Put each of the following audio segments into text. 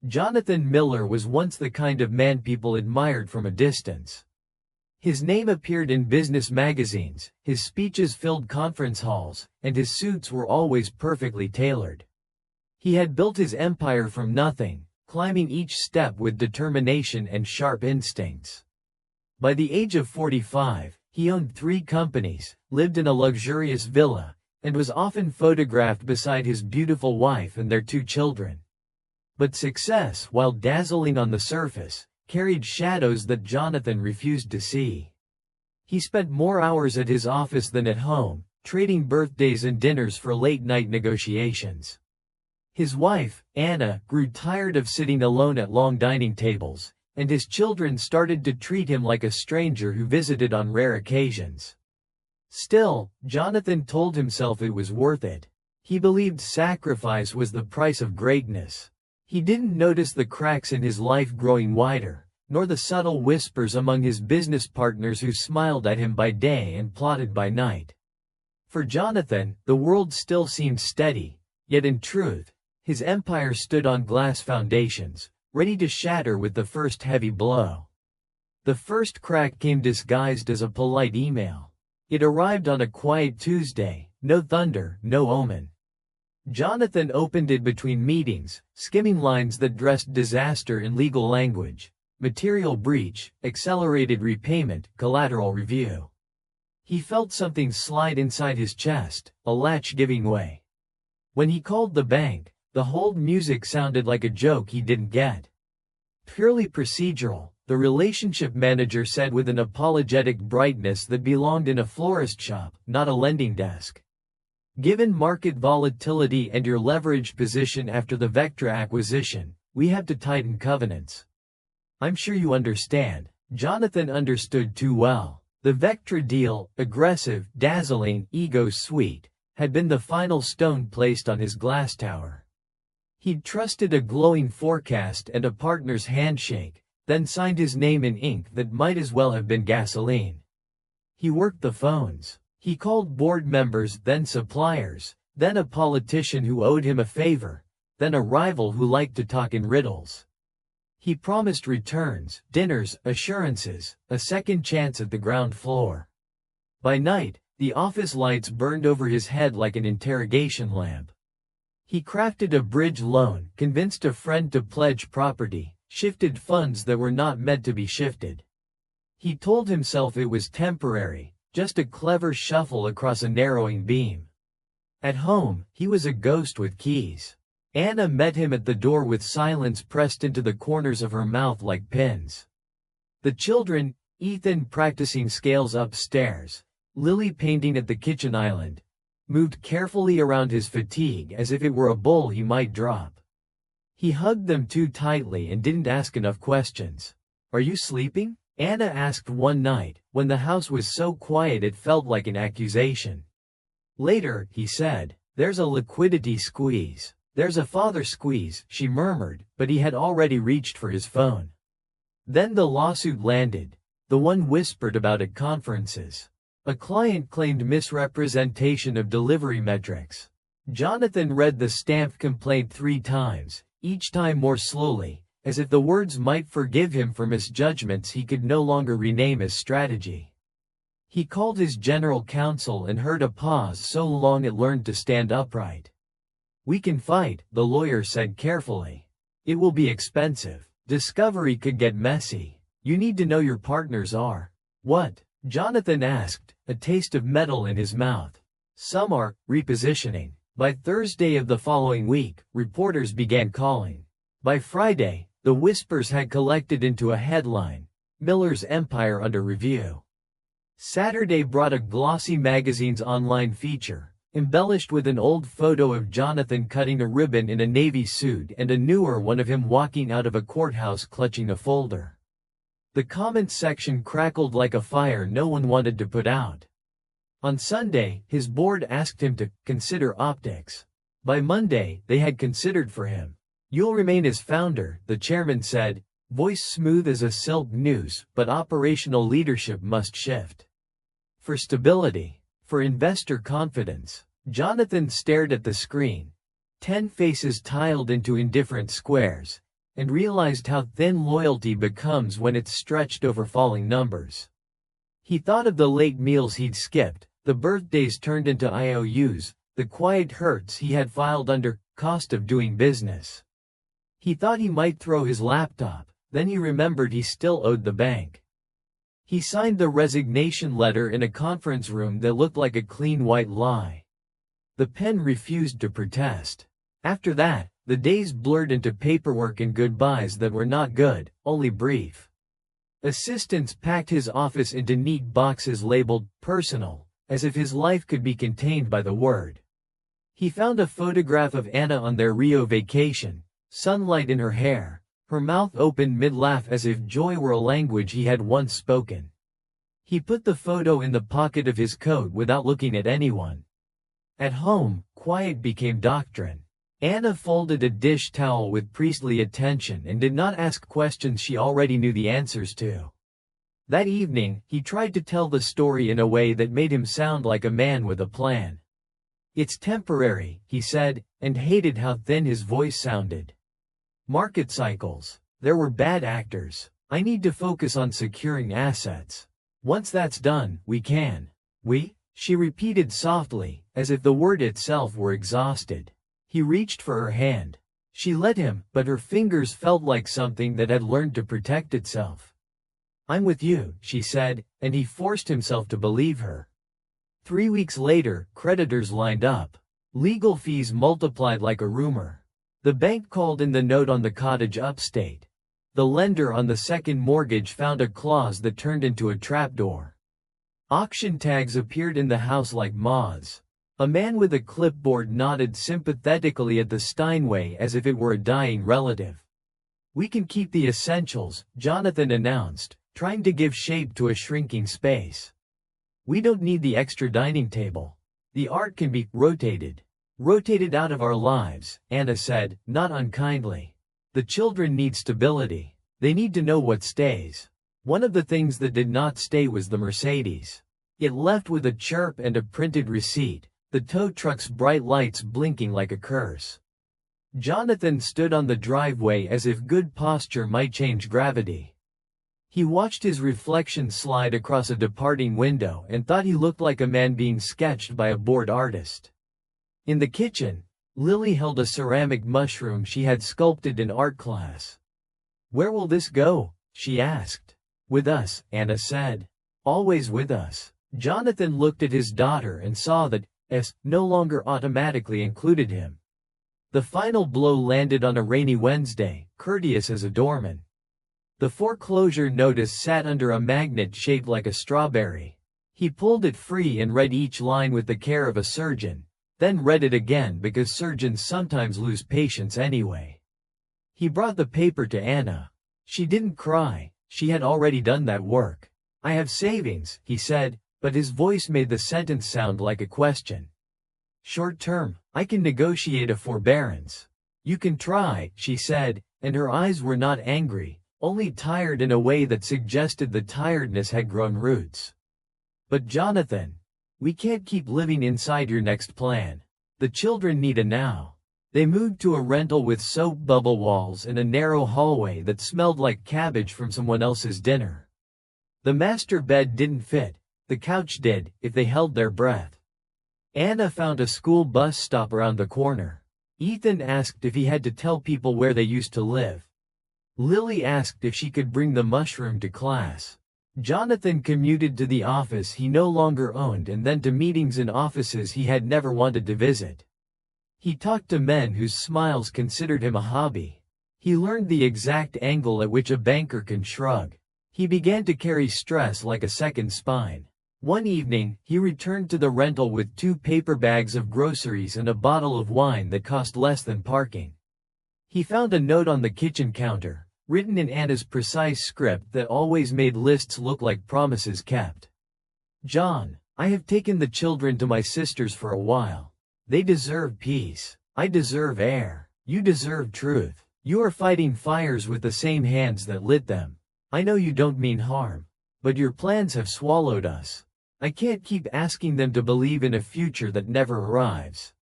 Jonathan Miller was once the kind of man people admired from a distance. His name appeared in business magazines, his speeches filled conference halls, and his suits were always perfectly tailored. He had built his empire from nothing, climbing each step with determination and sharp instincts. By the age of 45, he owned 3 companies, lived in a luxurious villa, and was often photographed beside his beautiful wife and their 2 children. But success, while dazzling on the surface, carried shadows that Jonathan refused to see. He spent more hours at his office than at home, trading birthdays and dinners for late-night negotiations. His wife, Anna, grew tired of sitting alone at long dining tables, and his children started to treat him like a stranger who visited on rare occasions. Still, Jonathan told himself it was worth it. He believed sacrifice was the price of greatness. He didn't notice the cracks in his life growing wider, nor the subtle whispers among his business partners who smiled at him by day and plotted by night. For Jonathan, the world still seemed steady, yet in truth, his empire stood on glass foundations, ready to shatter with the first heavy blow. The first crack came disguised as a polite email. It arrived on a quiet Tuesday, no thunder, no omen. Jonathan opened it between meetings, skimming lines that dressed disaster in legal language: material breach, accelerated repayment, collateral review. He felt something slide inside his chest, a latch giving way. When he called the bank, the hold music sounded like a joke he didn't get. Purely procedural, the relationship manager said with an apologetic brightness that belonged in a florist shop, not a lending desk. Given market volatility and your leverage position after the Vectra acquisition, we have to tighten covenants. I'm sure you understand. Jonathan understood too well. The Vectra deal, aggressive, dazzling, ego-sweet, had been the final stone placed on his glass tower. He'd trusted a glowing forecast and a partner's handshake, then signed his name in ink that might as well have been gasoline. He worked the phones. He called board members, then suppliers, then a politician who owed him a favor, then a rival who liked to talk in riddles. He promised returns, dinners, assurances, a second chance at the ground floor. By night, the office lights burned over his head like an interrogation lamp. He crafted a bridge loan, convinced a friend to pledge property, shifted funds that were not meant to be shifted. He told himself it was temporary, just a clever shuffle across a narrowing beam. At home, he was a ghost with keys. Anna met him at the door with silence pressed into the corners of her mouth like pins. The children, Ethan practicing scales upstairs, Lily painting at the kitchen island, moved carefully around his fatigue as if it were a bowl he might drop. He hugged them too tightly and didn't ask enough questions. "Are you sleeping?" Anna asked one night, when the house was so quiet it felt like an accusation. Later, he said, "There's a liquidity squeeze. There's a father squeeze," she murmured, but he had already reached for his phone. Then the lawsuit landed, the one whispered about at conferences. A client claimed misrepresentation of delivery metrics. Jonathan read the stamped complaint 3 times, each time more slowly, as if the words might forgive him for misjudgments he could no longer rename as strategy. He called his general counsel and heard a pause so long it learned to stand upright. "We can fight," the lawyer said carefully. "It will be expensive. Discovery could get messy. You need to know your partners are." "What?" Jonathan asked, a taste of metal in his mouth. "Some are repositioning." By Thursday of the following week, reporters began calling. By Friday, the whispers had collected into a headline: Miller's empire under review. Saturday brought a glossy magazine's online feature, embellished with an old photo of Jonathan cutting a ribbon in a navy suit and a newer one of him walking out of a courthouse clutching a folder. The comments section crackled like a fire no one wanted to put out. On Sunday, his board asked him to consider optics. By Monday, they had considered for him. "You'll remain as founder," the chairman said, voice smooth as a silk noose, "but operational leadership must shift." For stability, for investor confidence. Jonathan stared at the screen. 10 faces tiled into indifferent squares, and realized how thin loyalty becomes when it's stretched over falling numbers. He thought of the late meals he'd skipped, the birthdays turned into IOUs, the quiet hurts he had filed under cost of doing business. He thought he might throw his laptop, then he remembered he still owed the bank. He signed the resignation letter in a conference room that looked like a clean white lie. The pen refused to protest. After that, the days blurred into paperwork and goodbyes that were not good, only brief. Assistants packed his office into neat boxes labeled personal, as if his life could be contained by the word. He found a photograph of Anna on their Rio vacation, sunlight in her hair, her mouth open mid-laugh as if joy were a language he had once spoken. He put the photo in the pocket of his coat without looking at anyone. At home, quiet became doctrine. Anna folded a dish towel with priestly attention and did not ask questions she already knew the answers to. That evening, he tried to tell the story in a way that made him sound like a man with a plan. "It's temporary," he said, and hated how thin his voice sounded. "Market cycles. There were bad actors. I need to focus on securing assets. Once that's done, we can." "We?" she repeated softly, as if the word itself were exhausted. He reached for her hand. She let him, but her fingers felt like something that had learned to protect itself. "I'm with you," she said, and he forced himself to believe her. 3 weeks later, creditors lined up. Legal fees multiplied like a rumor. The bank called in the note on the cottage upstate. The lender on the second mortgage found a clause that turned into a trapdoor. Auction tags appeared in the house like moths. A man with a clipboard nodded sympathetically at the Steinway as if it were a dying relative. "We can keep the essentials," Jonathan announced, trying to give shape to a shrinking space. "We don't need the extra dining table. The art can be rotated out of our lives," Anna said, not unkindly. "The children need stability. They need to know what stays." One of the things that did not stay was the Mercedes. It left with a chirp and a printed receipt, the tow truck's bright lights blinking like a curse. Jonathan stood on the driveway as if good posture might change gravity. He watched his reflection slide across a departing window and thought he looked like a man being sketched by a bored artist. In the kitchen, Lily held a ceramic mushroom she had sculpted in art class. "Where will this go?" she asked. "With us," Anna said. "Always with us." Jonathan looked at his daughter and saw that S no longer automatically included him. The final blow landed on a rainy Wednesday, courteous as a doorman. The foreclosure notice sat under a magnet shaped like a strawberry. He pulled it free and read each line with the care of a surgeon, then read it again because surgeons sometimes lose patience anyway. He brought the paper to Anna. She didn't cry, she had already done that work. "I have savings," he said, but his voice made the sentence sound like a question. "Short term, I can negotiate a forbearance." "You can try," she said, and her eyes were not angry, only tired in a way that suggested the tiredness had grown roots. "But Jonathan, we can't keep living inside your next plan. The children need a now." They moved to a rental with soap bubble walls and a narrow hallway that smelled like cabbage from someone else's dinner. The master bed didn't fit. The couch did, if they held their breath. Anna found a school bus stop around the corner. Ethan asked if he had to tell people where they used to live. Lily asked if she could bring the mushroom to class. Jonathan commuted to the office he no longer owned and then to meetings in offices he had never wanted to visit. He talked to men whose smiles considered him a hobby. He learned the exact angle at which a banker can shrug. He began to carry stress like a second spine. One evening, he returned to the rental with 2 paper bags of groceries and a bottle of wine that cost less than parking. He found a note on the kitchen counter, written in Anna's precise script that always made lists look like promises kept. "John, I have taken the children to my sisters for a while. They deserve peace. I deserve air. You deserve truth. You are fighting fires with the same hands that lit them. I know you don't mean harm. But your plans have swallowed us. I can't keep asking them to believe in a future that never arrives.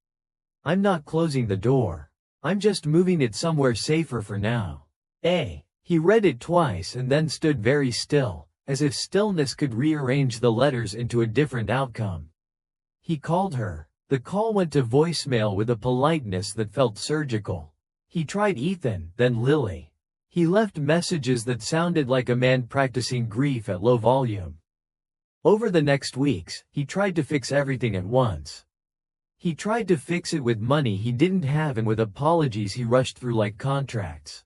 I'm not closing the door. I'm just moving it somewhere safer for now." He read it twice and then stood very still, as if stillness could rearrange the letters into a different outcome. He called her. The call went to voicemail with a politeness that felt surgical. He tried Ethan, then Lily. He left messages that sounded like a man practicing grief at low volume. Over the next weeks, he tried to fix everything at once. He tried to fix it with money he didn't have and with apologies he rushed through like contracts.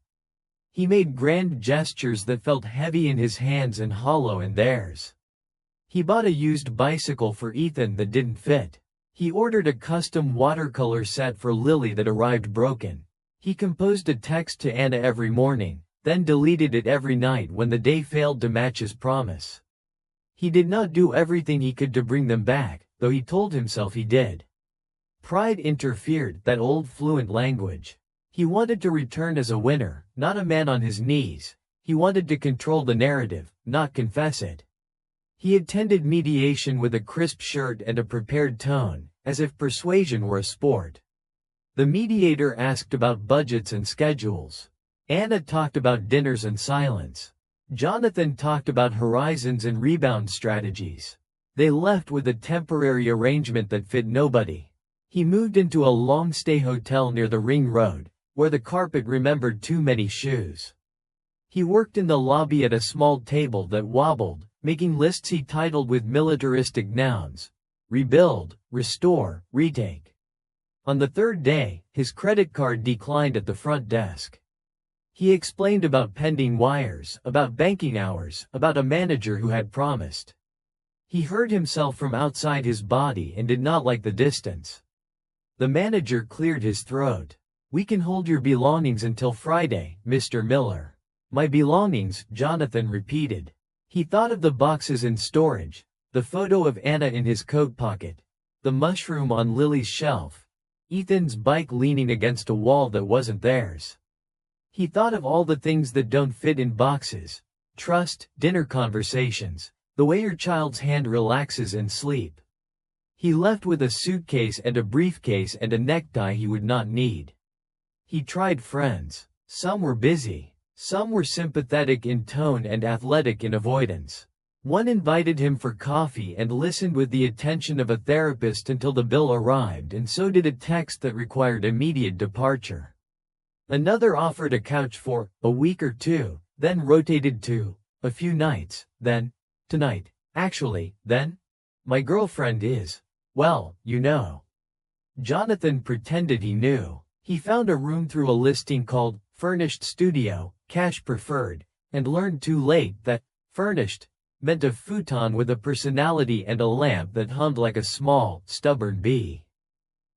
He made grand gestures that felt heavy in his hands and hollow in theirs. He bought a used bicycle for Ethan that didn't fit. He ordered a custom watercolor set for Lily that arrived broken. He composed a text to Anna every morning, then deleted it every night when the day failed to match his promise. He did not do everything he could to bring them back, though he told himself he did. Pride interfered, that old fluent language. He wanted to return as a winner, not a man on his knees. He wanted to control the narrative, not confess it. He attended mediation with a crisp shirt and a prepared tone, as if persuasion were a sport. The mediator asked about budgets and schedules. Anna talked about dinners and silence. Jonathan talked about horizons and rebound strategies. They left with a temporary arrangement that fit nobody. He moved into a long-stay hotel near the Ring Road, where the carpet remembered too many shoes. He worked in the lobby at a small table that wobbled, making lists he titled with militaristic nouns: rebuild, restore, retake. On the third day, his credit card declined at the front desk. He explained about pending wires, about banking hours, about a manager who had promised. He heard himself from outside his body and did not like the distance. The manager cleared his throat. "We can hold your belongings until Friday, Mr. Miller." "My belongings," Jonathan repeated. He thought of the boxes in storage, the photo of Anna in his coat pocket, the mushroom on Lily's shelf, Ethan's bike leaning against a wall that wasn't theirs. He thought of all the things that don't fit in boxes: trust, dinner conversations, the way your child's hand relaxes in sleep. He left with a suitcase and a briefcase and a necktie he would not need. He tried friends. Some were busy. Some were sympathetic in tone and athletic in avoidance. One invited him for coffee and listened with the attention of a therapist until the bill arrived, and so did a text that required immediate departure. Another offered a couch for a week or two, then rotated to a few nights, then tonight, actually, then my girlfriend is, well, you know. Jonathan pretended he knew. He found a room through a listing called furnished studio, cash preferred, and learned too late that furnished meant a futon with a personality and a lamp that hummed like a small, stubborn bee.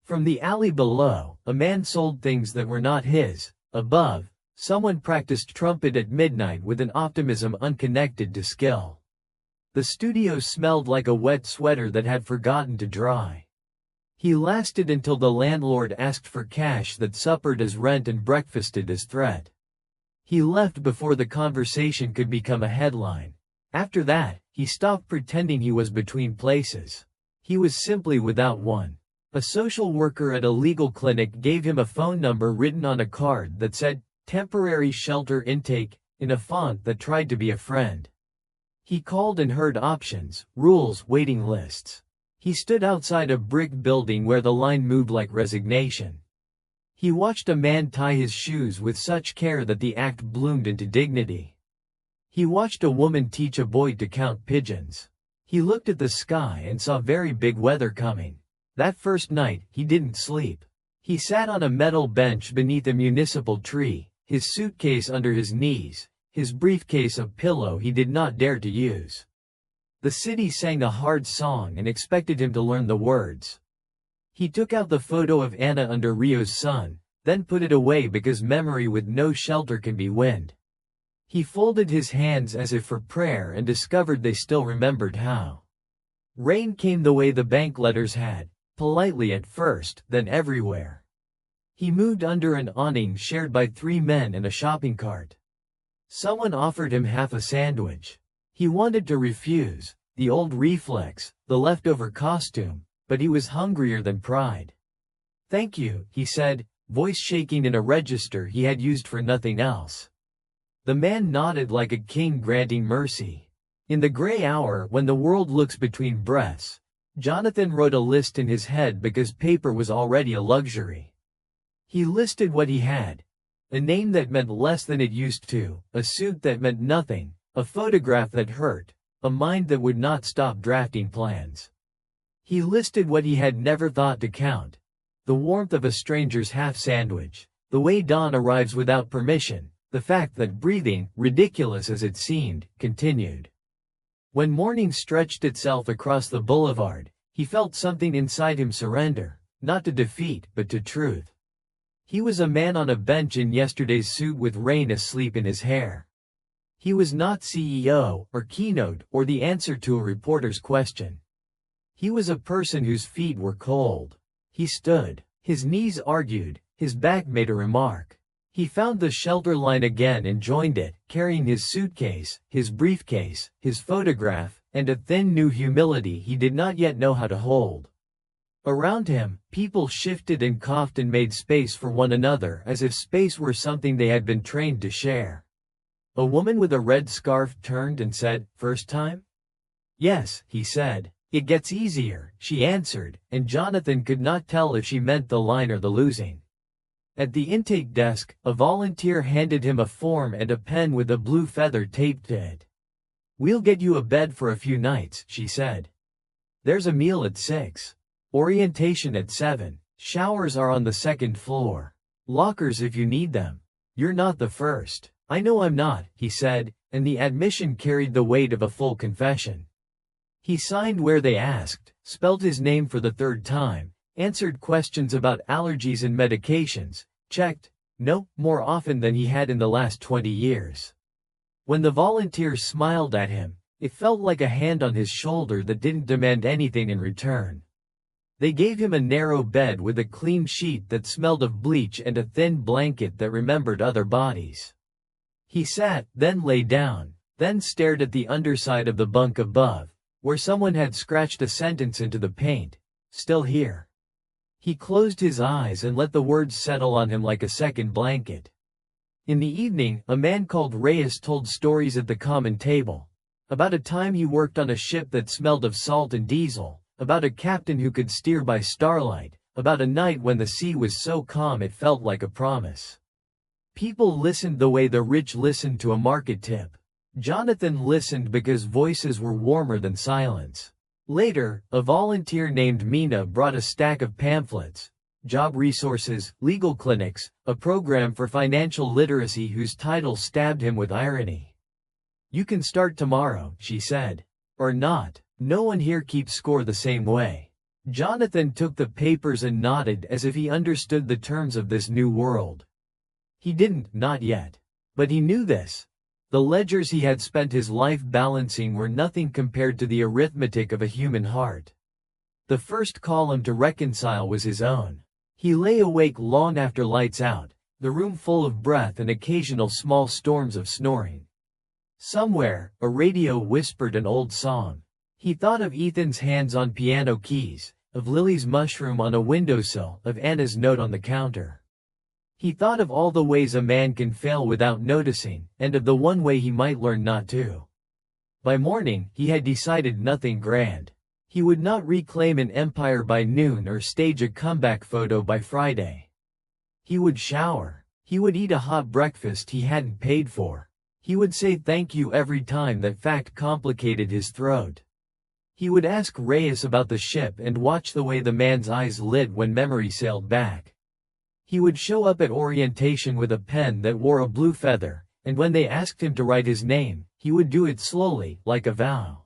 From the alley below, a man sold things that were not his. Above, someone practiced trumpet at midnight with an optimism unconnected to skill. The studio smelled like a wet sweater that had forgotten to dry. He lasted until the landlord asked for cash that suppered as rent and breakfasted as threat. He left before the conversation could become a headline. After that, he stopped pretending he was between places. He was simply without one. A social worker at a legal clinic gave him a phone number written on a card that said, "Temporary shelter intake," in a font that tried to be a friend. He called and heard options, rules, waiting lists. He stood outside a brick building where the line moved like resignation. He watched a man tie his shoes with such care that the act bloomed into dignity. He watched a woman teach a boy to count pigeons. He looked at the sky and saw very big weather coming. That first night, he didn't sleep. He sat on a metal bench beneath a municipal tree, his suitcase under his knees, his briefcase a pillow he did not dare to use. The city sang a hard song and expected him to learn the words. He took out the photo of Anna under Rio's sun, then put it away because memory with no shelter can be wind. He folded his hands as if for prayer and discovered they still remembered how. Rain came the way the bank letters had, politely at first, then everywhere. He moved under an awning shared by 3 men and a shopping cart. Someone offered him half a sandwich. He wanted to refuse, the old reflex, the leftover costume, but he was hungrier than pride. "Thank you," he said, voice shaking in a register he had used for nothing else. The man nodded like a king granting mercy. In the gray hour when the world looks between breaths, Jonathan wrote a list in his head because paper was already a luxury. He listed what he had. A name that meant less than it used to, a suit that meant nothing, a photograph that hurt, a mind that would not stop drafting plans. He listed what he had never thought to count. The warmth of a stranger's half sandwich, the way dawn arrives without permission, the fact that breathing, ridiculous as it seemed, continued. When morning stretched itself across the boulevard, he felt something inside him surrender, not to defeat, but to truth. He was a man on a bench in yesterday's suit with rain asleep in his hair. He was not CEO, or keynote, or the answer to a reporter's question. He was a person whose feet were cold. He stood. His knees argued, his back made a remark. He found the shelter line again and joined it, carrying his suitcase, his briefcase, his photograph, and a thin new humility he did not yet know how to hold. Around him, people shifted and coughed and made space for one another as if space were something they had been trained to share. A woman with a red scarf turned and said, "First time?" "Yes," he said. "It gets easier," she answered, and Jonathan could not tell if she meant the line or the losing. At the intake desk, a volunteer handed him a form and a pen with a blue feather taped to it. "We'll get you a bed for a few nights," she said. "There's a meal at 6. Orientation at 7. Showers are on the 2nd floor. Lockers if you need them. You're not the first." "I know I'm not," he said, and the admission carried the weight of a full confession. He signed where they asked, spelled his name for the 3rd time, answered questions about allergies and medications, checked no more often than he had in the last 20 years. When the volunteers smiled at him, it felt like a hand on his shoulder that didn't demand anything in return. They gave him a narrow bed with a clean sheet that smelled of bleach and a thin blanket that remembered other bodies. He sat, then lay down, then stared at the underside of the bunk above, where someone had scratched a sentence into the paint, "Still here." He closed his eyes and let the words settle on him like a second blanket. In the evening, a man called Reyes told stories at the common table. About a time he worked on a ship that smelled of salt and diesel, about a captain who could steer by starlight, about a night when the sea was so calm it felt like a promise. People listened the way the rich listened to a market tip. Jonathan listened because voices were warmer than silence. Later, a volunteer named Mina brought a stack of pamphlets, job resources, legal clinics, a program for financial literacy whose title stabbed him with irony. "You can start tomorrow," she said. "Or not. No one here keeps score the same way." Jonathan took the papers and nodded as if he understood the terms of this new world. He didn't, not yet. But he knew this. The ledgers he had spent his life balancing were nothing compared to the arithmetic of a human heart. The first column to reconcile was his own. He lay awake long after lights out, the room full of breath and occasional small storms of snoring. Somewhere, a radio whispered an old song. He thought of Ethan's hands on piano keys, of Lily's mushroom on a windowsill, of Anna's note on the counter. He thought of all the ways a man can fail without noticing, and of the one way he might learn not to. By morning, he had decided nothing grand. He would not reclaim an empire by noon or stage a comeback photo by Friday. He would shower. He would eat a hot breakfast he hadn't paid for. He would say thank you every time that fact complicated his throat. He would ask Reyes about the ship and watch the way the man's eyes lit when memory sailed back. He would show up at orientation with a pen that wore a blue feather, and when they asked him to write his name, he would do it slowly, like a vow.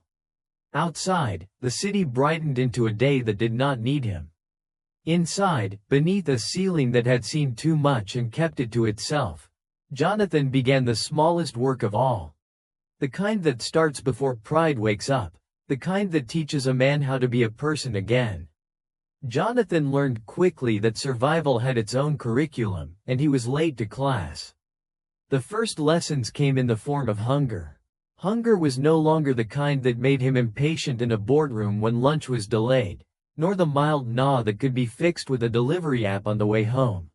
Outside, the city brightened into a day that did not need him. Inside, beneath a ceiling that had seen too much and kept it to itself, Jonathan began the smallest work of all. The kind that starts before pride wakes up, the kind that teaches a man how to be a person again. Jonathan learned quickly that survival had its own curriculum, and he was late to class. The first lessons came in the form of hunger. Hunger was no longer the kind that made him impatient in a boardroom when lunch was delayed, nor the mild gnaw that could be fixed with a delivery app on the way home.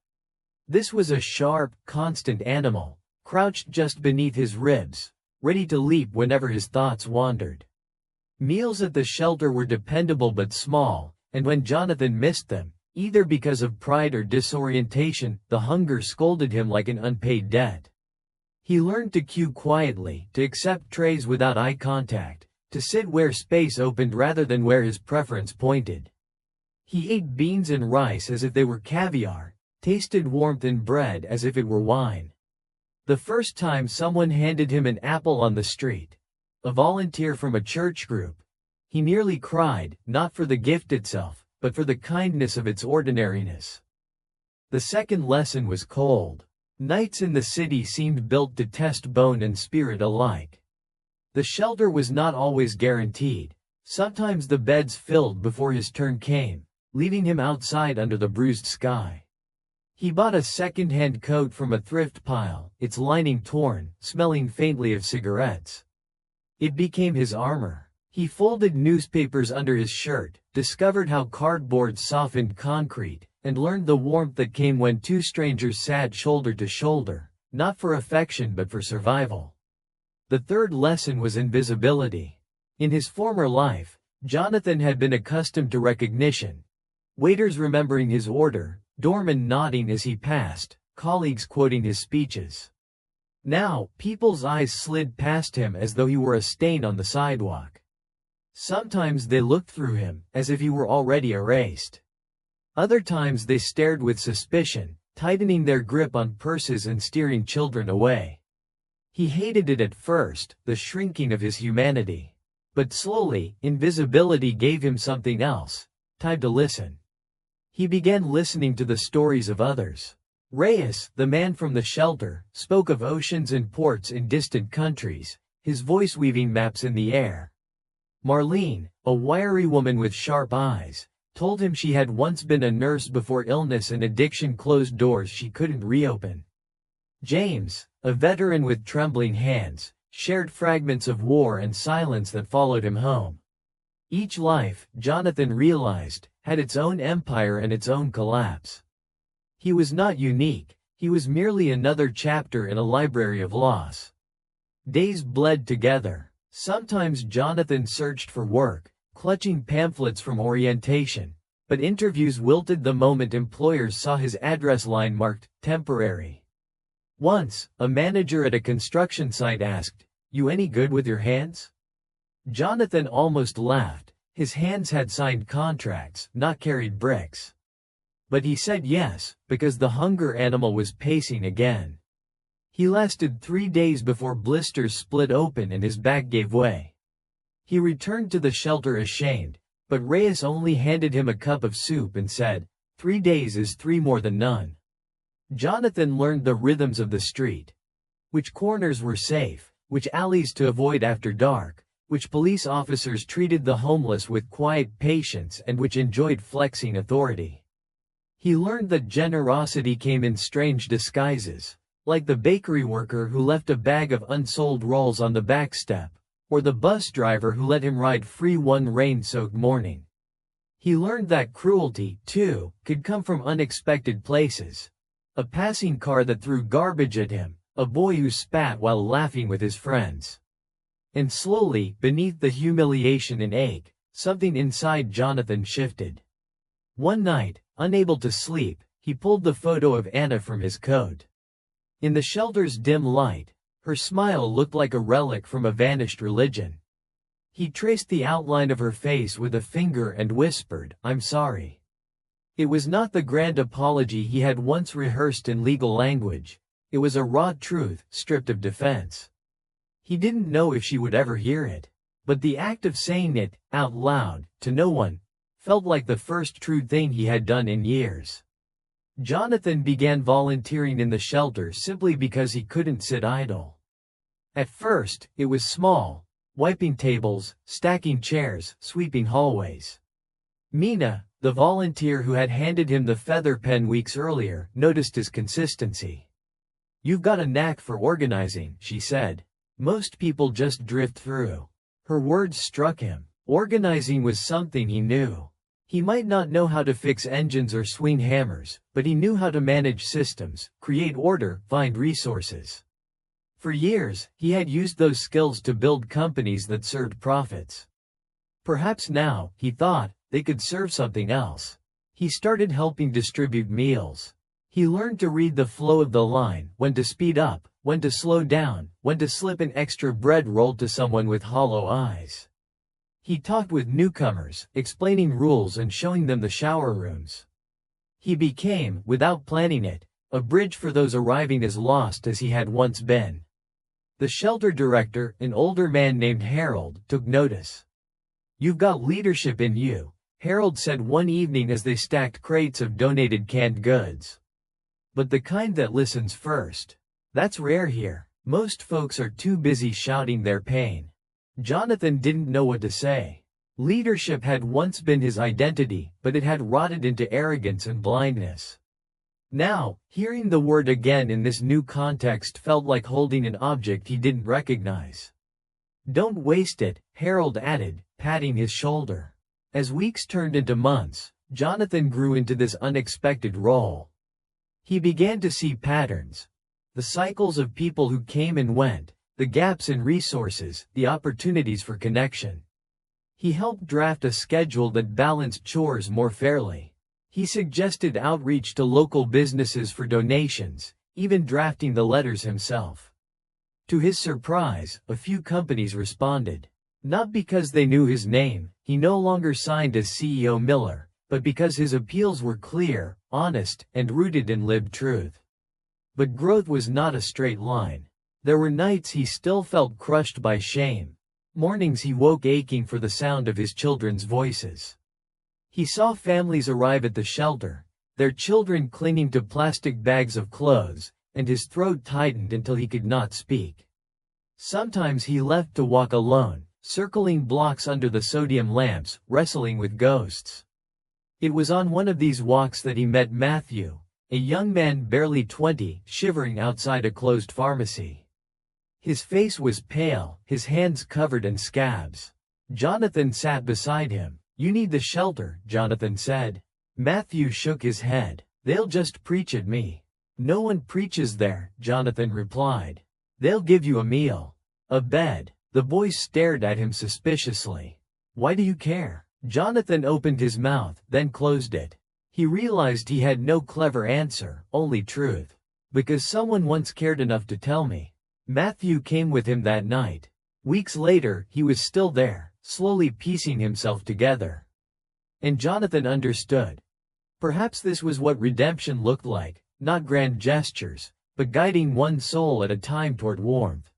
This was a sharp, constant animal, crouched just beneath his ribs, ready to leap whenever his thoughts wandered. Meals at the shelter were dependable but small, and when Jonathan missed them, either because of pride or disorientation, the hunger scolded him like an unpaid debt. He learned to queue quietly, to accept trays without eye contact, to sit where space opened rather than where his preference pointed. He ate beans and rice as if they were caviar, tasted warmth in bread as if it were wine. The first time someone handed him an apple on the street, a volunteer from a church group, he nearly cried, not for the gift itself, but for the kindness of its ordinariness. The second lesson was cold. Nights in the city seemed built to test bone and spirit alike. The shelter was not always guaranteed. Sometimes the beds filled before his turn came, leaving him outside under the bruised sky. He bought a second-hand coat from a thrift pile, its lining torn, smelling faintly of cigarettes. It became his armor. He folded newspapers under his shirt, discovered how cardboard softened concrete, and learned the warmth that came when two strangers sat shoulder to shoulder, not for affection but for survival. The third lesson was invisibility. In his former life, Jonathan had been accustomed to recognition. Waiters remembering his order, doormen nodding as he passed, colleagues quoting his speeches. Now, people's eyes slid past him as though he were a stain on the sidewalk. Sometimes they looked through him, as if he were already erased. Other times they stared with suspicion, tightening their grip on purses and steering children away. He hated it at first, the shrinking of his humanity. But slowly, invisibility gave him something else: time to listen. He began listening to the stories of others. Reyes, the man from the shelter, spoke of oceans and ports in distant countries, his voice weaving maps in the air. Marlene, a wiry woman with sharp eyes, told him she had once been a nurse before illness and addiction closed doors she couldn't reopen. James, a veteran with trembling hands, shared fragments of war and silence that followed him home. Each life, Jonathan realized, had its own empire and its own collapse. He was not unique, he was merely another chapter in a library of loss. Days bled together. Sometimes Jonathan searched for work, clutching pamphlets from orientation, but interviews wilted the moment employers saw his address line marked temporary. Once, a manager at a construction site asked, "You any good with your hands?" Jonathan almost laughed. His hands had signed contracts, not carried bricks. But he said yes, because the hunger animal was pacing again. He lasted 3 days before blisters split open and his back gave way. He returned to the shelter ashamed, but Reyes only handed him a cup of soup and said, 3 days is 3 more than none. Jonathan learned the rhythms of the street. Which corners were safe, which alleys to avoid after dark, which police officers treated the homeless with quiet patience and which enjoyed flexing authority. He learned that generosity came in strange disguises, like the bakery worker who left a bag of unsold rolls on the back step, or the bus driver who let him ride free one rain-soaked morning. He learned that cruelty, too, could come from unexpected places. A passing car that threw garbage at him, a boy who spat while laughing with his friends. And slowly, beneath the humiliation and ache, something inside Jonathan shifted. One night, unable to sleep, he pulled the photo of Anna from his coat. In the shelter's dim light, her smile looked like a relic from a vanished religion. He traced the outline of her face with a finger and whispered, "I'm sorry." It was not the grand apology he had once rehearsed in legal language. It was a raw truth, stripped of defense. He didn't know if she would ever hear it. But the act of saying it, out loud, to no one, felt like the first true thing he had done in years. Jonathan began volunteering in the shelter simply because he couldn't sit idle. At first, it was small, wiping tables, stacking chairs, sweeping hallways. Mina, the volunteer who had handed him the feather pen weeks earlier, noticed his consistency. "You've got a knack for organizing," she said. "Most people just drift through." Her words struck him. Organizing was something he knew. He might not know how to fix engines or swing hammers, but he knew how to manage systems, create order, find resources. For years, he had used those skills to build companies that served profits. Perhaps now, he thought, they could serve something else. He started helping distribute meals. He learned to read the flow of the line, when to speed up, when to slow down, when to slip an extra bread roll to someone with hollow eyes. He talked with newcomers, explaining rules and showing them the shower rooms. He became, without planning it, a bridge for those arriving as lost as he had once been. The shelter director, an older man named Harold, took notice. "You've got leadership in you," Harold said one evening as they stacked crates of donated canned goods. "But the kind that listens first. That's rare here. Most folks are too busy shouting their pain." Jonathan didn't know what to say. Leadership had once been his identity, but it had rotted into arrogance and blindness. Now, hearing the word again in this new context felt like holding an object he didn't recognize. "Don't waste it," Harold added, patting his shoulder. As weeks turned into months, Jonathan grew into this unexpected role. He began to see patterns. The cycles of people who came and went, the gaps in resources, the opportunities for connection. He helped draft a schedule that balanced chores more fairly. He suggested outreach to local businesses for donations, even drafting the letters himself. To his surprise, a few companies responded. Not because they knew his name, he no longer signed as CEO Miller, but because his appeals were clear, honest, and rooted in lived truth. But growth was not a straight line. There were nights he still felt crushed by shame. Mornings he woke aching for the sound of his children's voices. He saw families arrive at the shelter, their children clinging to plastic bags of clothes, and his throat tightened until he could not speak. Sometimes he left to walk alone, circling blocks under the sodium lamps, wrestling with ghosts. It was on one of these walks that he met Matthew, a young man barely 20, shivering outside a closed pharmacy. His face was pale, his hands covered in scabs. Jonathan sat beside him. "You need the shelter," Jonathan said. Matthew shook his head. "They'll just preach at me." "No one preaches there," Jonathan replied. "They'll give you a meal. A bed." The boy stared at him suspiciously. "Why do you care?" Jonathan opened his mouth, then closed it. He realized he had no clever answer, only truth. "Because someone once cared enough to tell me." Matthew came with him that night. Weeks later, he was still there, slowly piecing himself together. And Jonathan understood. Perhaps this was what redemption looked like, not grand gestures, but guiding one soul at a time toward warmth.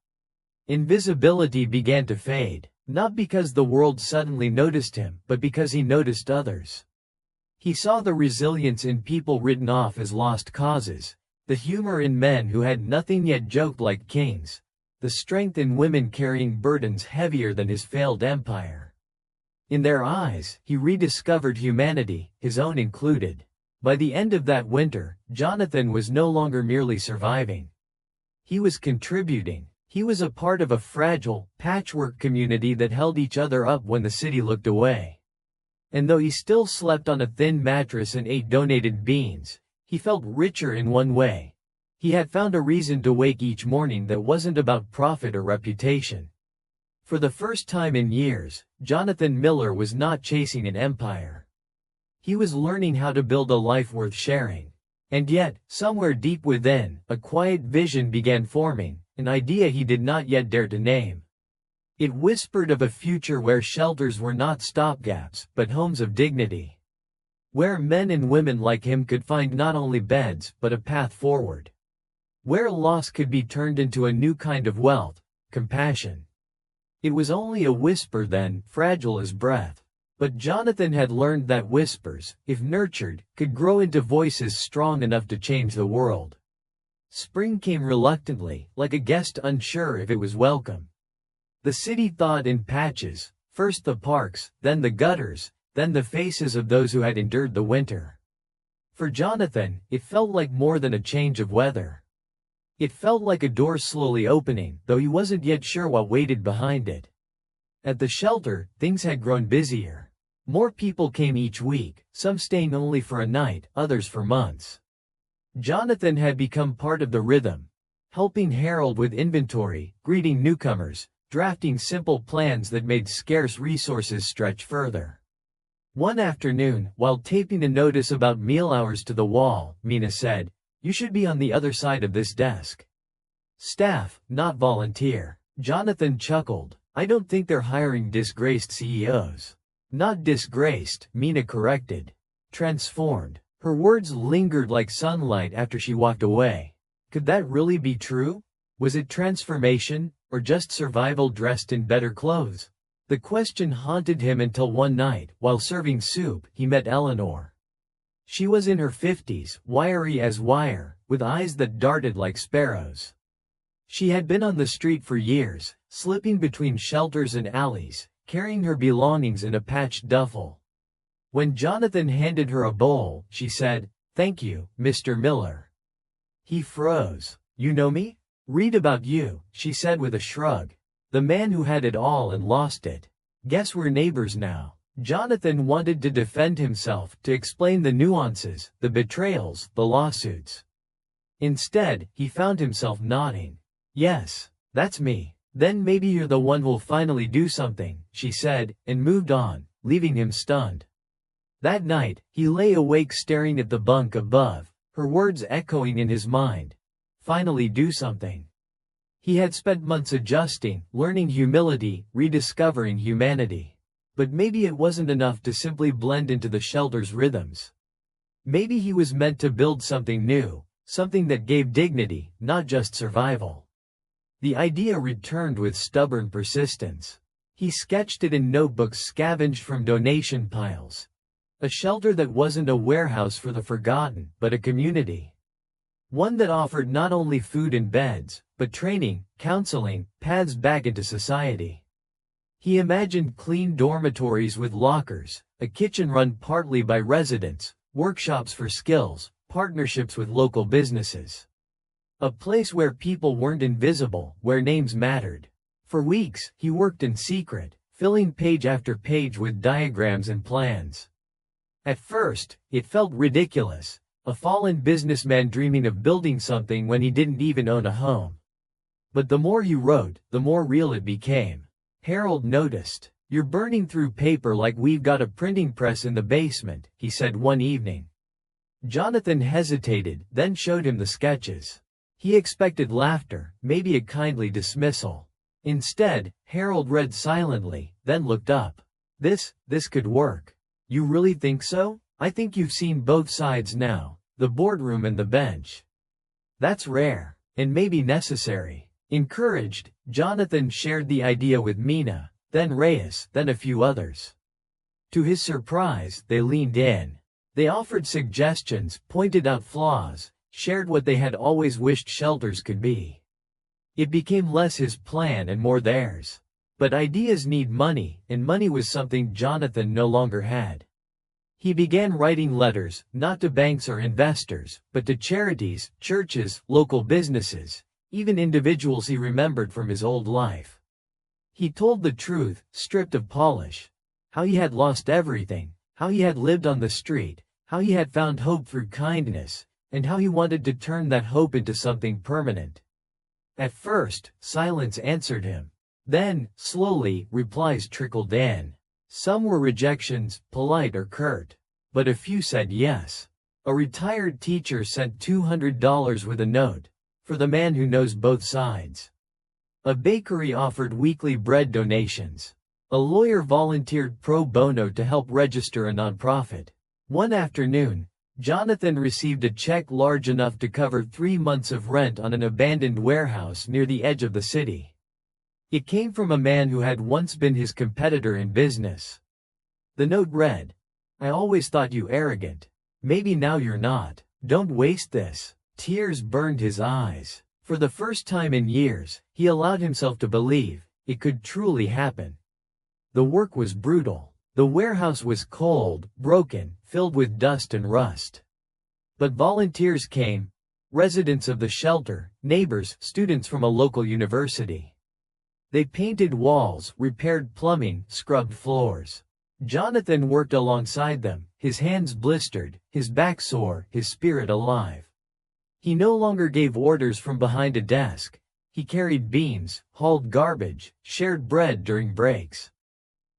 Invisibility began to fade, not because the world suddenly noticed him, but because he noticed others. He saw the resilience in people written off as lost causes, the humor in men who had nothing yet joked like kings, the strength in women carrying burdens heavier than his failed empire. In their eyes, he rediscovered humanity, his own included. By the end of that winter, Jonathan was no longer merely surviving. He was contributing. He was a part of a fragile, patchwork community that held each other up when the city looked away. And though he still slept on a thin mattress and ate donated beans, he felt richer in one way. He had found a reason to wake each morning that wasn't about profit or reputation. For the first time in years, Jonathan Miller was not chasing an empire. He was learning how to build a life worth sharing. And yet, somewhere deep within, a quiet vision began forming, an idea he did not yet dare to name. It whispered of a future where shelters were not stopgaps, but homes of dignity. Where men and women like him could find not only beds, but a path forward. Where loss could be turned into a new kind of wealth, compassion. It was only a whisper then, fragile as breath. But Jonathan had learned that whispers, if nurtured, could grow into voices strong enough to change the world. Spring came reluctantly, like a guest unsure if it was welcome. The city thawed in patches, first the parks, then the gutters, then the faces of those who had endured the winter. For Jonathan, it felt like more than a change of weather. It felt like a door slowly opening, though he wasn't yet sure what waited behind it. At the shelter, things had grown busier. More people came each week, some staying only for a night, others for months. Jonathan had become part of the rhythm. helping Harold with inventory, greeting newcomers, drafting simple plans that made scarce resources stretch further. One afternoon, while taping a notice about meal hours to the wall, Mina said, "You should be on the other side of this desk." "Staff, not volunteer." Jonathan chuckled. "I don't think they're hiring disgraced CEOs." "Not disgraced," Mina corrected. Transformed. Her words lingered like sunlight after she walked away. Could that really be true? Was it transformation, or just survival dressed in better clothes? The question haunted him until one night, while serving soup, he met Eleanor. She was in her 50s, wiry as wire, with eyes that darted like sparrows. She had been on the street for years, slipping between shelters and alleys, carrying her belongings in a patched duffel. When Jonathan handed her a bowl, she said, "Thank you, Mr. Miller." He froze. "You know me?" "Read about you," she said with a shrug. "The man who had it all and lost it. Guess we're neighbors now." Jonathan wanted to defend himself, to explain the nuances, the betrayals, the lawsuits. Instead, he found himself nodding. "Yes, that's me." "Then maybe you're the one who'll finally do something," she said, and moved on, leaving him stunned. That night, he lay awake staring at the bunk above, her words echoing in his mind. Finally do something. He had spent months adjusting, learning humility, rediscovering humanity. But maybe it wasn't enough to simply blend into the shelter's rhythms. Maybe he was meant to build something new, something that gave dignity, not just survival. The idea returned with stubborn persistence. He sketched it in notebooks scavenged from donation piles. A shelter that wasn't a warehouse for the forgotten, but a community. One that offered not only food and beds, but training, counseling, paths back into society. He imagined clean dormitories with lockers, a kitchen run partly by residents, workshops for skills, partnerships with local businesses. A place where people weren't invisible, where names mattered. For weeks, he worked in secret, filling page after page with diagrams and plans. At first, it felt ridiculous, a fallen businessman dreaming of building something when he didn't even own a home. But the more he wrote, the more real it became. Harold noticed. "You're burning through paper like we've got a printing press in the basement," he said one evening. Jonathan hesitated, then showed him the sketches. He expected laughter, maybe a kindly dismissal. Instead, Harold read silently, then looked up. This could work." "You really think so?" "I think you've seen both sides now, the boardroom and the bench. That's rare, and maybe necessary." Encouraged, Jonathan shared the idea with Mina, then Reyes, then a few others. To his surprise, they leaned in. They offered suggestions, pointed out flaws, shared what they had always wished shelters could be. It became less his plan and more theirs. But ideas need money, and money was something Jonathan no longer had. He began writing letters, not to banks or investors, but to charities, churches, local businesses, even individuals he remembered from his old life. He told the truth, stripped of polish. How he had lost everything, how he had lived on the street, how he had found hope through kindness, and how he wanted to turn that hope into something permanent. At first, silence answered him. Then, slowly, replies trickled in. Some were rejections, polite or curt. But a few said yes. A retired teacher sent $200 with a note, "For the man who knows both sides." A bakery offered weekly bread donations. A lawyer volunteered pro bono to help register a nonprofit. One afternoon, Jonathan received a check large enough to cover 3 months of rent on an abandoned warehouse near the edge of the city. It came from a man who had once been his competitor in business. The note read, "I always thought you arrogant. Maybe now you're not. Don't waste this." Tears burned his eyes. For the first time in years, he allowed himself to believe it could truly happen. The work was brutal. The warehouse was cold, broken, filled with dust and rust. But volunteers came, residents of the shelter, neighbors, students from a local university. They painted walls, repaired plumbing, scrubbed floors. Jonathan worked alongside them, his hands blistered, his back sore, his spirit alive. He no longer gave orders from behind a desk. He carried beams, hauled garbage, shared bread during breaks.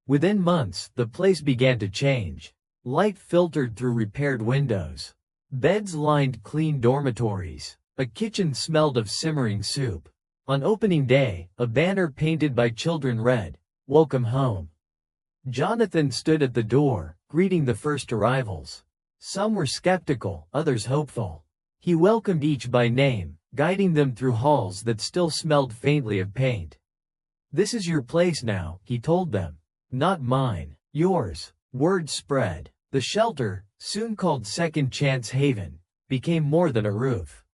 Within months, the place began to change. Light filtered through repaired windows. Beds lined clean dormitories. A kitchen smelled of simmering soup. On opening day, a banner painted by children read, "Welcome home." Jonathan stood at the door, greeting the first arrivals. Some were skeptical, others hopeful. He welcomed each by name, guiding them through halls that still smelled faintly of paint. "This is your place now," he told them. "Not mine. Yours." Word spread. The shelter, soon called Second Chance Haven, became more than a roof.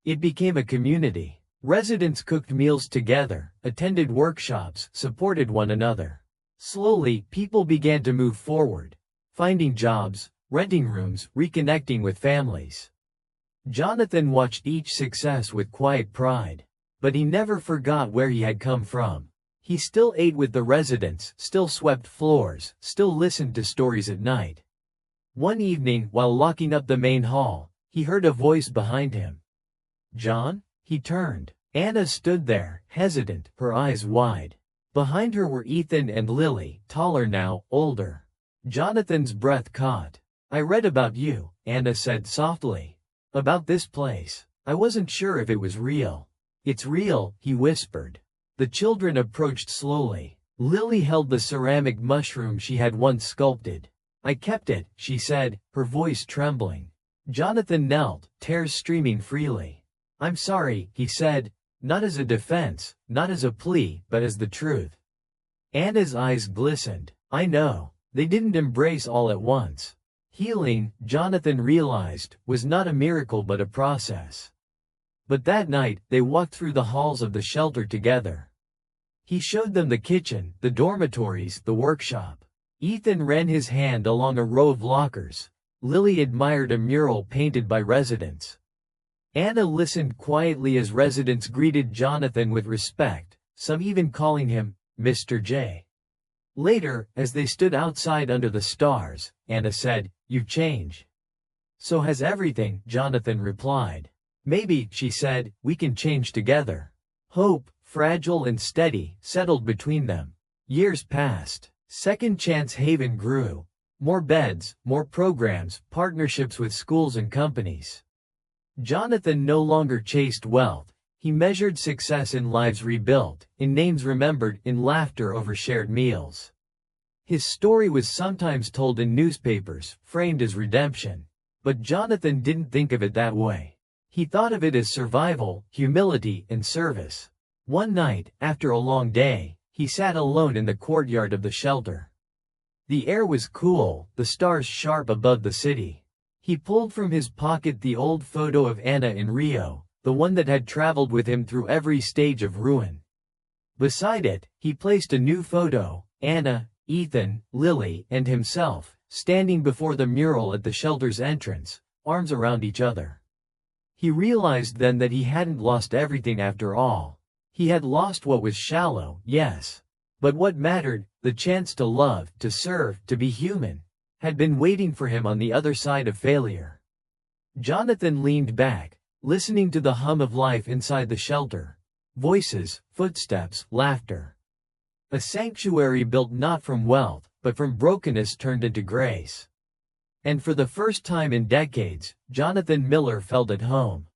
It became a community. Residents cooked meals together, attended workshops, supported one another. Slowly, people began to move forward, finding jobs, renting rooms, reconnecting with families. Jonathan watched each success with quiet pride. But he never forgot where he had come from. He still ate with the residents, still swept floors, still listened to stories at night. One evening, while locking up the main hall, he heard a voice behind him. "John?" He turned. Anna stood there, hesitant, her eyes wide. Behind her were Ethan and Lily, taller now, older. Jonathan's breath caught. "I read about you," Anna said softly. "About this place. I wasn't sure if it was real." "It's real," he whispered. The children approached slowly. Lily held the ceramic mushroom she had once sculpted. "I kept it," she said, her voice trembling. Jonathan knelt, tears streaming freely. "I'm sorry," he said, not as a defense, not as a plea, but as the truth. Anna's eyes glistened. "I know." They didn't embrace all at once. Healing, Jonathan realized, was not a miracle but a process. But that night, they walked through the halls of the shelter together. He showed them the kitchen, the dormitories, the workshop. Ethan ran his hand along a row of lockers. Lily admired a mural painted by residents. Anna listened quietly as residents greeted Jonathan with respect, some even calling him Mr. J. Later, as they stood outside under the stars, Anna said, "You change." "So has everything," Jonathan replied. "Maybe," she said, "we can change together." Hope, fragile and steady, settled between them. Years passed. Second Chance Haven grew. More beds, more programs, partnerships with schools and companies. Jonathan no longer chased wealth. He measured success in lives rebuilt, in names remembered, in laughter over shared meals. His story was sometimes told in newspapers, framed as redemption. But Jonathan didn't think of it that way. He thought of it as survival, humility, and service. One night, after a long day, he sat alone in the courtyard of the shelter. The air was cool, the stars sharp above the city. He pulled from his pocket the old photo of Anna in Rio, the one that had traveled with him through every stage of ruin. Beside it, he placed a new photo, Anna, Ethan, Lily, and himself, standing before the mural at the shelter's entrance, arms around each other. He realized then that he hadn't lost everything after all. He had lost what was shallow, yes. But what mattered, the chance to love, to serve, to be human, had been waiting for him on the other side of failure. Jonathan leaned back, listening to the hum of life inside the shelter. Voices, footsteps, laughter. A sanctuary built not from wealth, but from brokenness turned into grace. And for the first time in decades, Jonathan Miller felt at home.